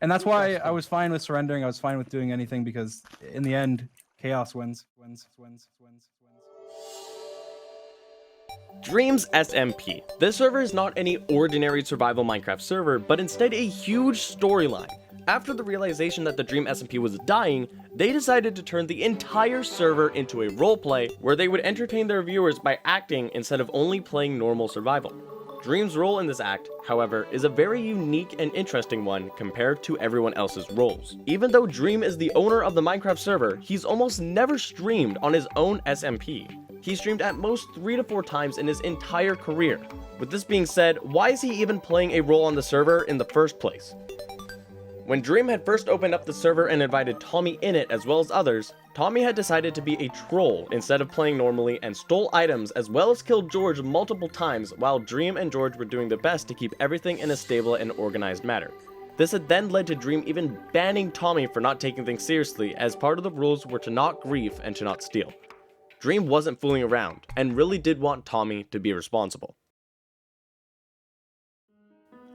And that's why I was fine with surrendering. I was fine with doing anything because in the end, chaos wins. Dream's SMP. This server is not any ordinary survival Minecraft server, but instead a huge storyline. After the realization that the Dream SMP was dying, they decided to turn the entire server into a roleplay where they would entertain their viewers by acting instead of only playing normal survival. Dream's role in this act, however, is a very unique and interesting one compared to everyone else's roles. Even though Dream is the owner of the Minecraft server, he's almost never streamed on his own SMP. He streamed at most 3 to 4 times in his entire career. With this being said, why is he even playing a role on the server in the first place? When Dream had first opened up the server and invited Tommy in it as well as others, Tommy had decided to be a troll instead of playing normally and stole items as well as killed George multiple times while Dream and George were doing their best to keep everything in a stable and organized manner. This had then led to Dream even banning Tommy for not taking things seriously, as part of the rules were to not grief and to not steal. Dream wasn't fooling around and really did want Tommy to be responsible.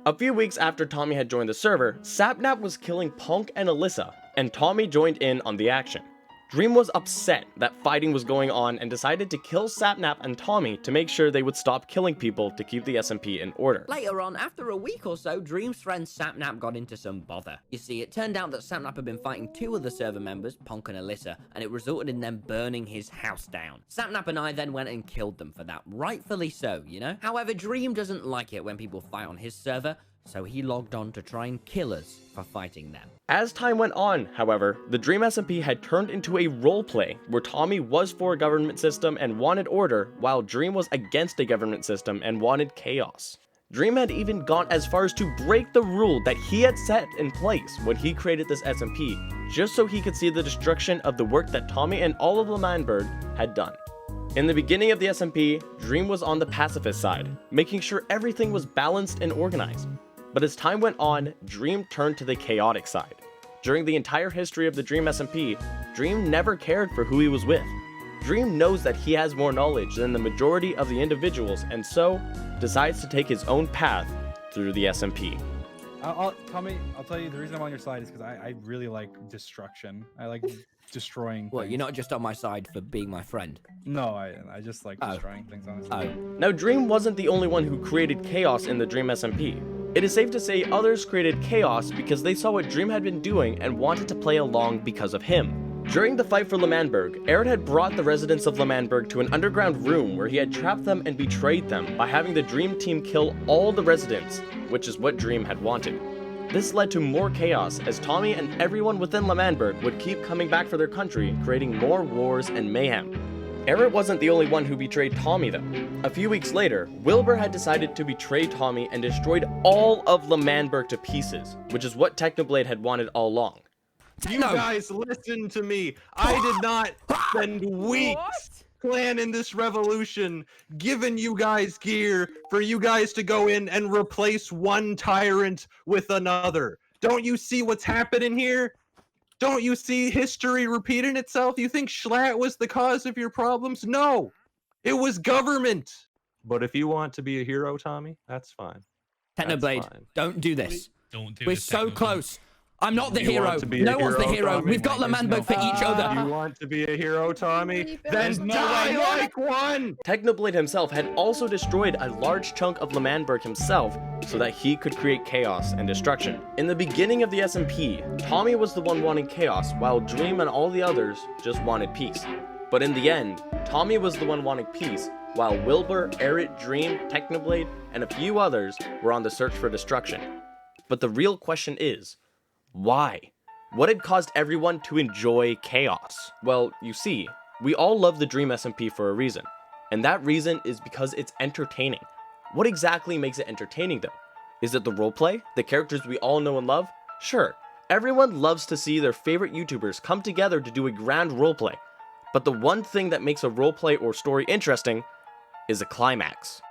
A few weeks after Tommy had joined the server, Sapnap was killing Punk and Alyssa, and Tommy joined in on the action. Dream was upset that fighting was going on and decided to kill Sapnap and Tommy to make sure they would stop killing people to keep the SMP in order. Later on, after a week or so, Dream's friend Sapnap got into some bother. You see, it turned out that Sapnap had been fighting 2 of the server members, Punk and Alyssa, and it resulted in them burning his house down. Sapnap and I then went and killed them for that, rightfully so, you know? However, Dream doesn't like it when people fight on his server, so he logged on to try and kill us for fighting them. As time went on, however, the Dream SMP had turned into a roleplay where Tommy was for a government system and wanted order, while Dream was against a government system and wanted chaos. Dream had even gone as far as to break the rule that he had set in place when he created this SMP, just so he could see the destruction of the work that Tommy and all of the Manberg had done. In the beginning of the SMP, Dream was on the pacifist side, making sure everything was balanced and organized. But as time went on, Dream turned to the chaotic side. During the entire history of the Dream SMP, Dream never cared for who he was with. Dream knows that he has more knowledge than the majority of the individuals, and so decides to take his own path through the SMP. Tommy, I'll tell you the reason I'm on your side is because I really like destruction. I like destroying Well, things. you're not just on my side for being my friend. No, I just like destroying things, honestly. Now, Dream wasn't the only one who created chaos in the Dream SMP. It is safe to say others created chaos because they saw what Dream had been doing and wanted to play along because of him. During the fight for Manberg, Eret had brought the residents of Manberg to an underground room where he had trapped them and betrayed them by having the Dream team kill all the residents, which is what Dream had wanted. This led to more chaos as Tommy and everyone within Manberg would keep coming back for their country, creating more wars and mayhem. Eret wasn't the only one who betrayed Tommy though. A few weeks later, Wilbur had decided to betray Tommy and destroyed all of Manberg to pieces, which is what Technoblade had wanted all along. You guys, listen to me. I did not spend weeks planning this revolution, giving you guys gear for you guys to go in and replace one tyrant with another. Don't you see what's happening here? Don't you see history repeating itself? You think Schlatt was the cause of your problems? No, it was government. But if you want to be a hero, Tommy, that's fine. Technoblade, don't do this. Don't do We're this, so Technoblade. close. I'm not the You hero. want to be a No one's the hero, hero. Tommy? We've got Manberg for each other. You want to be a hero, Tommy? There's Then no die way. like one! Technoblade himself had also destroyed a large chunk of Manberg himself so that he could create chaos and destruction. In the beginning of the SMP, Tommy was the one wanting chaos while Dream and all the others just wanted peace. But in the end, Tommy was the one wanting peace while Wilbur, Eret, Dream, Technoblade, and a few others were on the search for destruction. But the real question is, why? What had caused everyone to enjoy chaos? Well, you see, we all love the Dream SMP for a reason, and that reason is because it's entertaining. What exactly makes it entertaining though? Is it the roleplay? The characters we all know and love? Sure, everyone loves to see their favorite YouTubers come together to do a grand roleplay, but the one thing that makes a roleplay or story interesting is a climax.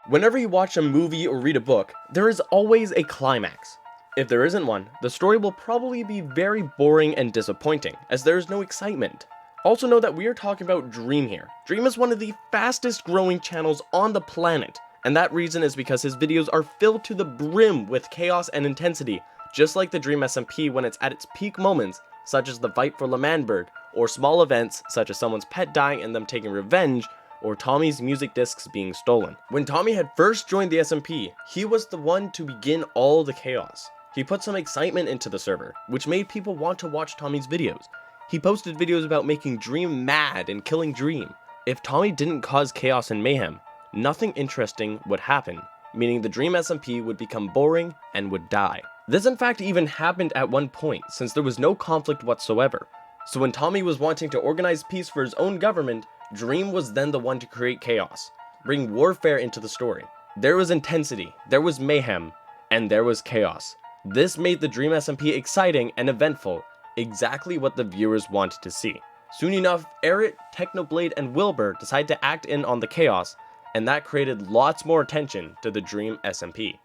Whenever you watch a movie or read a book, there is always a climax. If there isn't one, the story will probably be very boring and disappointing, as there is no excitement. Also know that we are talking about Dream here. Dream is one of the fastest growing channels on the planet, and that reason is because his videos are filled to the brim with chaos and intensity, Just like the Dream SMP when it's at its peak moments, such as the fight for Manberg, or small events such as someone's pet dying and them taking revenge, or Tommy's music discs being stolen. When Tommy had first joined the SMP, he was the one to begin all the chaos. He put some excitement into the server, which made people want to watch Tommy's videos. He posted videos about making Dream mad and killing Dream. If Tommy didn't cause chaos and mayhem, nothing interesting would happen, meaning the Dream SMP would become boring and would die. This in fact even happened at one point, since there was no conflict whatsoever. So when Tommy was wanting to organize peace for his own government, Dream was then the one to create chaos, bring warfare into the story. There was intensity, there was mayhem, and there was chaos. This made the Dream SMP exciting and eventful, exactly what the viewers wanted to see. Soon enough, Eret, Technoblade, and Wilbur decided to act in on the chaos, and that created lots more attention to the Dream SMP.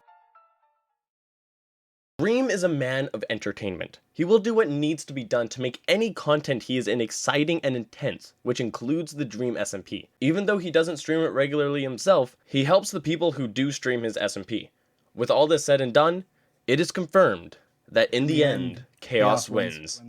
Dream is a man of entertainment. He will do what needs to be done to make any content he is in exciting and intense, which includes the Dream SMP. Even though he doesn't stream it regularly himself, he helps the people who do stream his SMP. With all this said and done, it is confirmed that in the end, chaos wins.